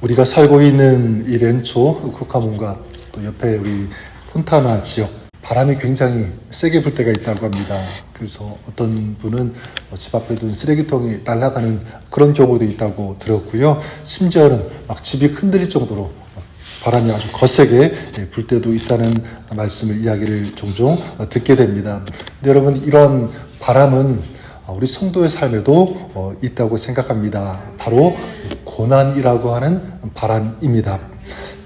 우리가 살고 있는 이 렌초 쿠카몬과 또 옆에 우리 폰타나 지역 바람이 굉장히 세게 불 때가 있다고 합니다. 그래서 어떤 분은 집 앞에 둔 쓰레기통이 날아가는 그런 경우도 있다고 들었고요. 심지어는 막 집이 흔들릴 정도로 바람이 아주 거세게 불 때도 있다는 말씀을 이야기를 종종 듣게 됩니다. 근데 여러분, 이런 바람은 우리 성도의 삶에도 있다고 생각합니다. 바로 고난이라고 하는 바람입니다.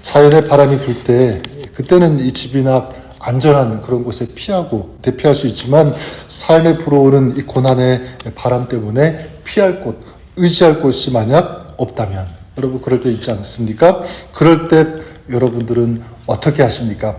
자연의 바람이 불 때 그때는 이 집이나 안전한 그런 곳에 피하고 대피할 수 있지만, 삶에 불어오는 이 고난의 바람 때문에 피할 곳, 의지할 곳이 만약 없다면, 여러분 그럴 때 있지 않습니까? 그럴 때 여러분들은 어떻게 하십니까?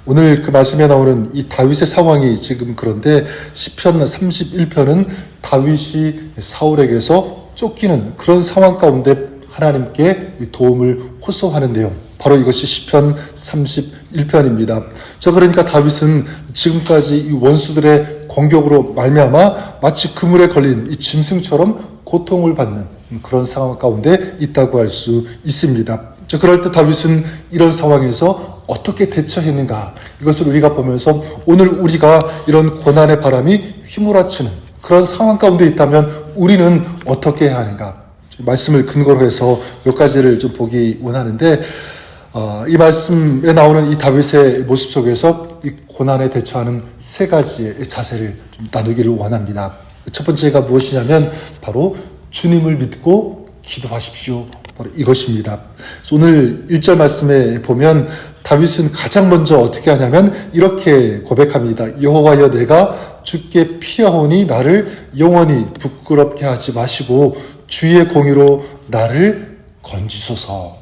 오늘 그 말씀에 나오는 이 다윗의 상황이 지금 그런데, 시편 31편은 다윗이 사울에게서 쫓기는 그런 상황 가운데 하나님께 도움을 호소하는데요. 바로 이것이 시편 31편입니다. 그러니까 다윗은 지금까지 이 원수들의 공격으로 말미암아 마치 그물에 걸린 이 짐승처럼 고통을 받는 그런 상황 가운데 있다고 할 수 있습니다. 그럴 때 다윗은 이런 상황에서 어떻게 대처했는가, 이것을 우리가 보면서 오늘 우리가 이런 고난의 바람이 휘몰아치는 그런 상황 가운데 있다면 우리는 어떻게 해야 하는가, 말씀을 근거로 해서 몇 가지를 좀 보기 원하는데, 이 말씀에 나오는 이 다윗의 모습 속에서 이 고난에 대처하는 세 가지의 자세를 좀 나누기를 원합니다. 첫 번째가 무엇이냐면 바로 주님을 믿고 기도하십시오. 바로 이것입니다. 오늘 1절 말씀에 보면 다윗은 가장 먼저 어떻게 하냐면 이렇게 고백합니다. 여호와여, 내가 주께 피하오니 나를 영원히 부끄럽게 하지 마시고 주의 공의로 나를 건지소서.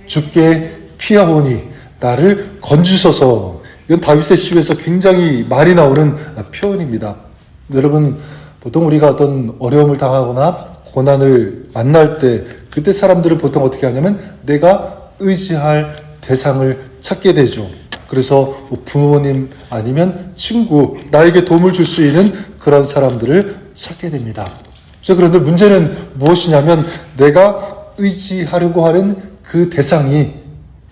주께 피하오니 나를 건지소서. 이건 다윗의 시에서 굉장히 많이 나오는 표현입니다. 여러분, 보통 우리가 어떤 어려움을 당하거나 고난을 만날 때 그때 사람들은 보통 어떻게 하냐면 내가 의지할 대상을 찾게 되죠. 그래서 부모님 아니면 친구, 나에게 도움을 줄 수 있는 그런 사람들을 찾게 됩니다. 그런데 문제는 무엇이냐면 내가 의지하려고 하는 그 대상이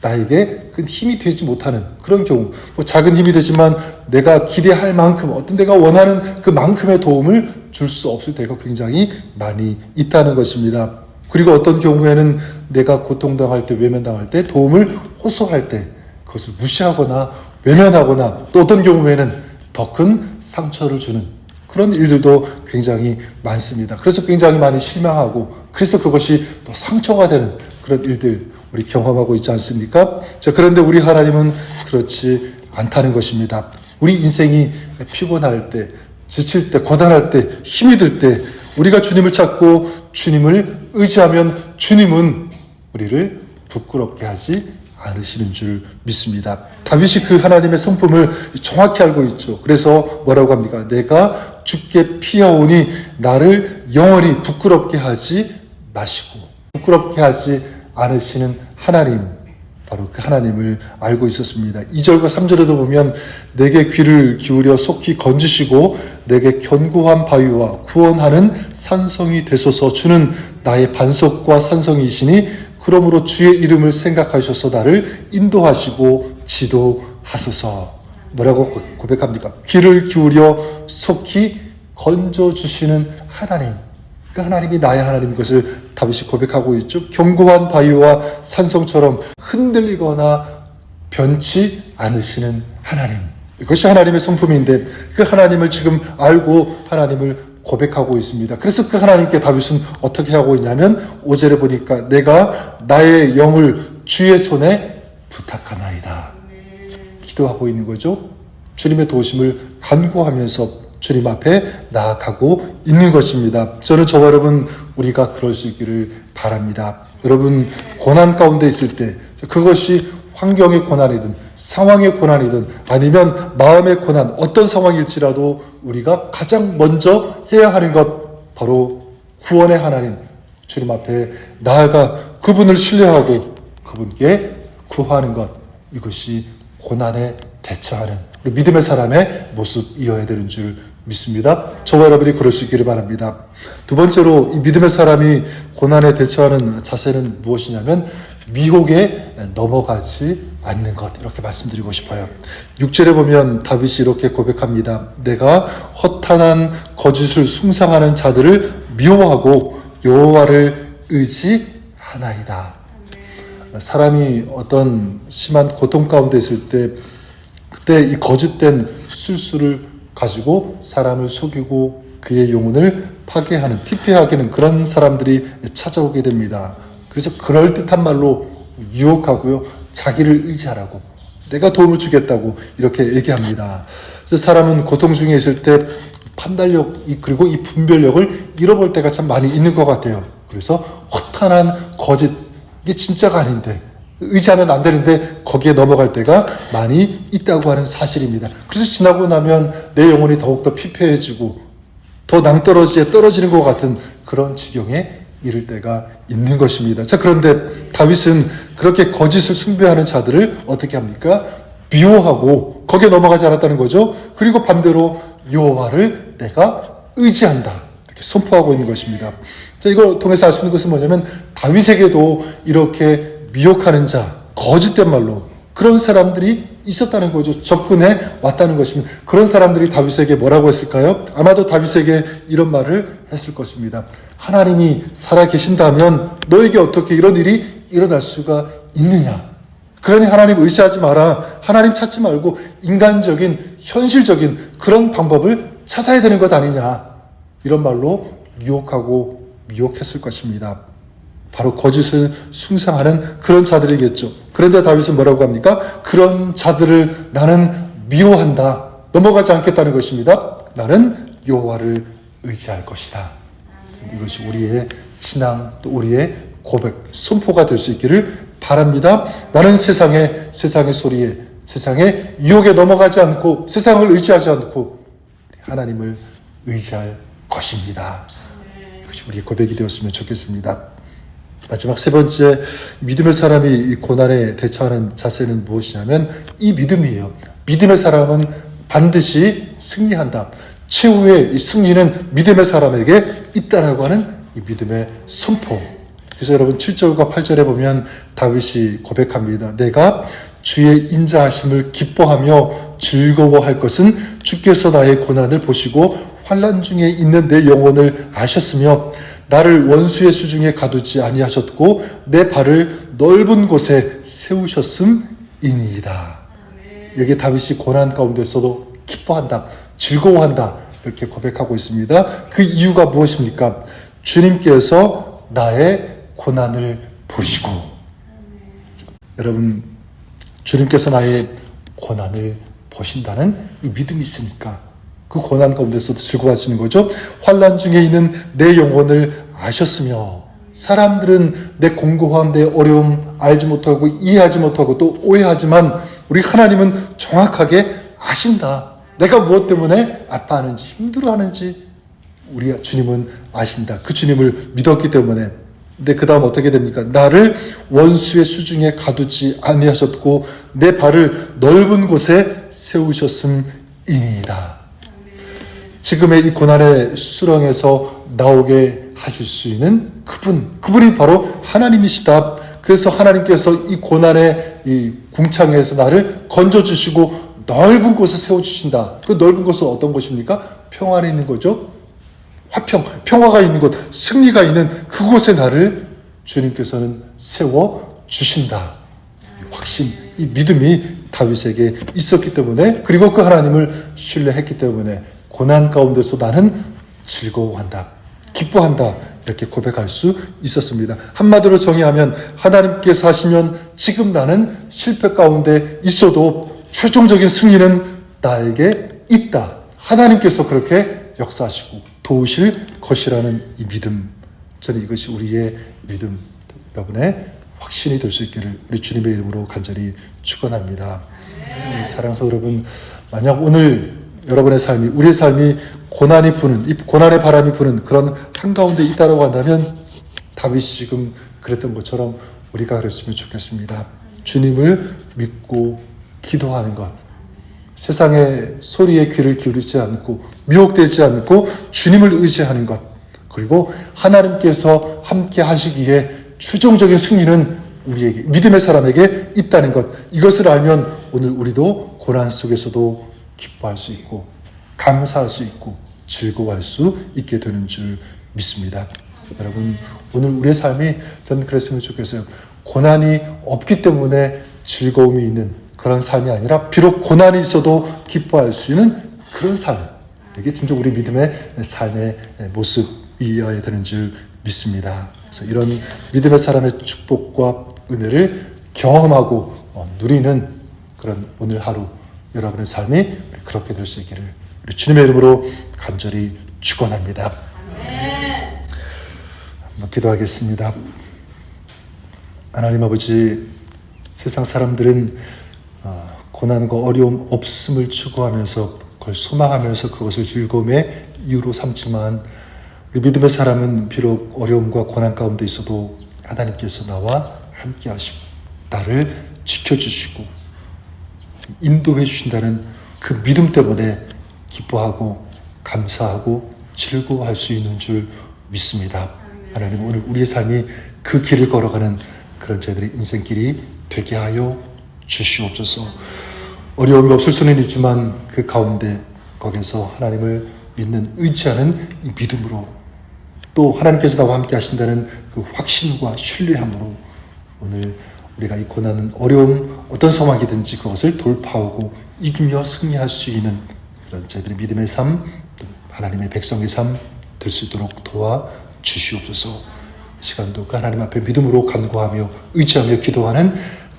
나에게 큰 힘이 되지 못하는 그런 경우, 작은 힘이 되지만 내가 기대할 만큼, 어떤 내가 원하는 그만큼의 도움을 줄 수 없을 때가 굉장히 많이 있다는 것입니다. 그리고 어떤 경우에는 내가 고통당할 때, 외면당할 때, 도움을 호소할 때 그것을 무시하거나 외면하거나, 또 어떤 경우에는 더 큰 상처를 주는 그런 일들도 굉장히 많습니다. 그래서 굉장히 많이 실망하고, 그래서 그것이 또 상처가 되는 그런 일들 우리 경험하고 있지 않습니까? 그런데 우리 하나님은 그렇지 않다는 것입니다. 우리 인생이 피곤할 때, 지칠 때, 고단할 때, 힘이 들 때 우리가 주님을 찾고 주님을 의지하면 주님은 우리를 부끄럽게 하지 않으시는 줄 믿습니다. 다윗이 그 하나님의 성품을 정확히 알고 있죠. 그래서 뭐라고 합니까? 내가 주께 피하오니 나를 영원히 부끄럽게 하지 마시고, 부끄럽게 하지 않으시는 하나님, 바로 그 하나님을 알고 있었습니다. 2절과 3절에도 보면 내게 귀를 기울여 속히 건지시고 내게 견고한 바위와 구원하는 산성이 되소서. 주는 나의 반석과 산성이시니 그러므로 주의 이름을 생각하셔서 나를 인도하시고 지도하소서. 뭐라고 고백합니까? 귀를 기울여 속히 건져주시는 하나님, 그 하나님이 나의 하나님인 것을 다윗이 고백하고 있죠. 견고한 바위와 산성처럼 흔들리거나 변치 않으시는 하나님, 이것이 하나님의 성품인데 그 하나님을 지금 알고 하나님을 고백하고 있습니다. 그래서 그 하나님께 다윗은 어떻게 하고 있냐면 5절에 보니까 내가 나의 영을 주의 손에 부탁하나이다, 기도하고 있는 거죠. 주님의 도우심을 간구하면서 주님 앞에 나아가고 있는 것입니다. 저는 저와 여러분, 우리가 그럴 수 있기를 바랍니다. 여러분, 고난 가운데 있을 때, 그것이 환경의 고난이든 상황의 고난이든 아니면 마음의 고난, 어떤 상황일지라도 우리가 가장 먼저 해야 하는 것, 바로 구원의 하나님 주님 앞에 나아가 그분을 신뢰하고 그분께 구하는 것, 이것이 고난에 대처하는 우리 믿음의 사람의 모습이어야 되는 줄 믿습니다. 저와 여러분이 그럴 수 있기를 바랍니다. 두 번째로 이 믿음의 사람이 고난에 대처하는 자세는 무엇이냐면 미혹에 넘어가지 않는 것, 이렇게 말씀드리고 싶어요. 6절에 보면 다윗이 이렇게 고백합니다. 내가 허탄한 거짓을 숭상하는 자들을 미워하고 여호와를 의지하나이다. 사람이 어떤 심한 고통 가운데 있을 때 그때 이 거짓된 술수를 가지고 사람을 속이고 그의 영혼을 파괴하는, 피폐하게 하는 그런 사람들이 찾아오게 됩니다. 그래서 그럴듯한 말로 유혹하고요, 자기를 의지하라고, 내가 도움을 주겠다고 이렇게 얘기합니다. 그래서 사람은 고통 중에 있을 때 판단력 그리고 이 분별력을 잃어볼 때가 참 많이 있는 것 같아요. 그래서 허탄한 거짓, 이게 진짜가 아닌데, 의지하면 안 되는데 거기에 넘어갈 때가 많이 있다고 하는 사실입니다. 그래서 지나고 나면 내 영혼이 더욱더 피폐해지고 더 낭떠러지에 떨어지는 것 같은 그런 지경에 이를 때가 있는 것입니다. 자, 그런데 다윗은 그렇게 거짓을 숭배하는 자들을 어떻게 합니까? 미워하고 거기에 넘어가지 않았다는 거죠. 그리고 반대로 여호와를 내가 의지한다, 이렇게 선포하고 있는 것입니다. 자, 이걸 통해서 알 수 있는 것은 뭐냐면 다윗에게도 이렇게 미혹하는 자, 거짓된 말로 그런 사람들이 있었다는 거죠. 접근해 왔다는 것입니다. 그런 사람들이 다윗에게 뭐라고 했을까요? 아마도 다윗에게 이런 말을 했을 것입니다. 하나님이 살아계신다면 너에게 어떻게 이런 일이 일어날 수가 있느냐? 그러니 하나님 의지하지 마라. 하나님 찾지 말고 인간적인, 현실적인 그런 방법을 찾아야 되는 것 아니냐? 이런 말로 유혹하고 미혹했을 것입니다. 바로 거짓을 숭상하는 그런 자들이겠죠. 그런데 다윗은 뭐라고 합니까? 그런 자들을 나는 미워한다, 넘어가지 않겠다는 것입니다. 나는 여호와를 의지할 것이다. 이것이 우리의 신앙, 또 우리의 고백, 선포가 될 수 있기를 바랍니다. 나는 세상의 소리에, 세상의 유혹에 넘어가지 않고 세상을 의지하지 않고 하나님을 의지할 것입니다. 이것이 우리의 고백이 되었으면 좋겠습니다. 마지막 세 번째, 믿음의 사람이 이 고난에 대처하는 자세는 무엇이냐면 이 믿음이에요. 믿음의 사람은 반드시 승리한다. 최후의 이 승리는 믿음의 사람에게 있다라고 하는 이 믿음의 선포. 그래서 여러분 7절과 8절에 보면 다윗이 고백합니다. 내가 주의 인자하심을 기뻐하며 즐거워할 것은 주께서 나의 고난을 보시고 환난 중에 있는 내 영혼을 아셨으며 나를 원수의 수중에 가두지 아니하셨고 내 발을 넓은 곳에 세우셨음이니이다. 여기 다윗이 고난 가운데서도 기뻐한다, 즐거워한다, 이렇게 고백하고 있습니다. 그 이유가 무엇입니까? 주님께서 나의 고난을 보시고, 여러분, 주님께서 나의 고난을 보신다는 이 믿음이 있으니까 그 고난 가운데서도 즐거워하시는 거죠. 환난 중에 있는 내 영혼을 아셨으며, 사람들은 내 공고함, 내 어려움 알지 못하고 이해하지 못하고 또 오해하지만 우리 하나님은 정확하게 아신다. 내가 무엇 때문에 아파하는지, 힘들어하는지 우리 주님은 아신다. 그 주님을 믿었기 때문에. 근데 그 다음 어떻게 됩니까? 나를 원수의 수중에 가두지 아니하셨고 내 발을 넓은 곳에 세우셨음이니이다. 지금의 이 고난의 수렁에서 나오게 하실 수 있는 그분이 바로 하나님이시다. 그래서 하나님께서 이 고난의 이 궁창에서 나를 건져주시고 넓은 곳에 세워주신다. 그 넓은 곳은 어떤 곳입니까? 평안에 있는 거죠. 평화가 있는 곳, 승리가 있는 그곳에 나를 주님께서는 세워주신다. 확신, 이 믿음이 다윗에게 있었기 때문에, 그리고 그 하나님을 신뢰했기 때문에 고난 가운데서 나는 즐거워한다, 기뻐한다, 이렇게 고백할 수 있었습니다. 한마디로 정의하면 하나님께서 하시면 지금 나는 실패 가운데 있어도 최종적인 승리는 나에게 있다. 하나님께서 그렇게 역사하시고 도우실 것이라는 이 믿음. 저는 이것이 우리의 믿음, 여러분의 확신이 될 수 있기를 우리 주님의 이름으로 간절히 축원합니다. 사랑하는 여러분, 만약 오늘 여러분의 삶이, 우리의 삶이 고난이 부는, 이 고난의 바람이 부는 그런 한가운데 있다라고 한다면 다윗이 지금 그랬던 것처럼 우리가 그랬으면 좋겠습니다. 주님을 믿고 기도하는 것, 세상의 소리에 귀를 기울이지 않고 미혹되지 않고 주님을 의지하는 것, 그리고 하나님께서 함께 하시기에 최종적인 승리는 우리에게, 믿음의 사람에게 있다는 것, 이것을 알면 오늘 우리도 고난 속에서도 기뻐할 수 있고 감사할 수 있고 즐거워할 수 있게 되는 줄 믿습니다. 여러분, 오늘 우리의 삶이 저는 그랬으면 좋겠어요. 고난이 없기 때문에 즐거움이 있는 그런 삶이 아니라 비록 고난이 있어도 기뻐할 수 있는 그런 삶, 이게 진짜 우리 믿음의 삶의 모습이어야 되는 줄 믿습니다. 그래서 이런 믿음의 사람의 축복과 은혜를 경험하고 누리는 그런 오늘 하루 여러분의 삶이 그렇게 될 수 있기를 우리 주님의 이름으로 간절히 축원합니다. 한번 기도하겠습니다. 하나님 아버지, 세상 사람들은 고난과 어려움 없음을 추구하면서 그걸 소망하면서 그것을 즐거움의 이유로 삼지만 우리 믿음의 사람은 비록 어려움과 고난 가운데 있어도 하나님께서 나와 함께 하시고 나를 지켜주시고 인도해 주신다는 그 믿음 때문에 기뻐하고 감사하고 즐거워할 수 있는 줄 믿습니다. 하나님, 오늘 우리의 삶이 그 길을 걸어가는 그런 저희들의 인생길이 되게 하여 주시옵소서. 어려움이 없을 수는 있지만 그 가운데 거기서 하나님을 믿는 의지하는 이 믿음으로 또 하나님께서 나와 함께 하신다는 그 확신과 신뢰함으로 오늘 우리가 이 고난은 어려움 어떤 상황이든지 그것을 돌파하고 이기며 승리할 수 있는 그런 저희들의 믿음의 삶, 하나님의 백성의 삶 될 수 있도록 도와 주시옵소서. 이 시간도 그 하나님 앞에 믿음으로 간구하며 의지하며 기도하는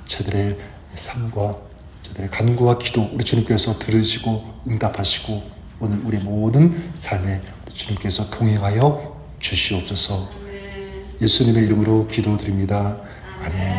저희들의 삶과 저희들의 간구와 기도 우리 주님께서 들으시고 응답하시고 오늘 우리 모든 삶에 우리 주님께서 동행하여 주시옵소서. 예수님의 이름으로 기도드립니다. 아멘.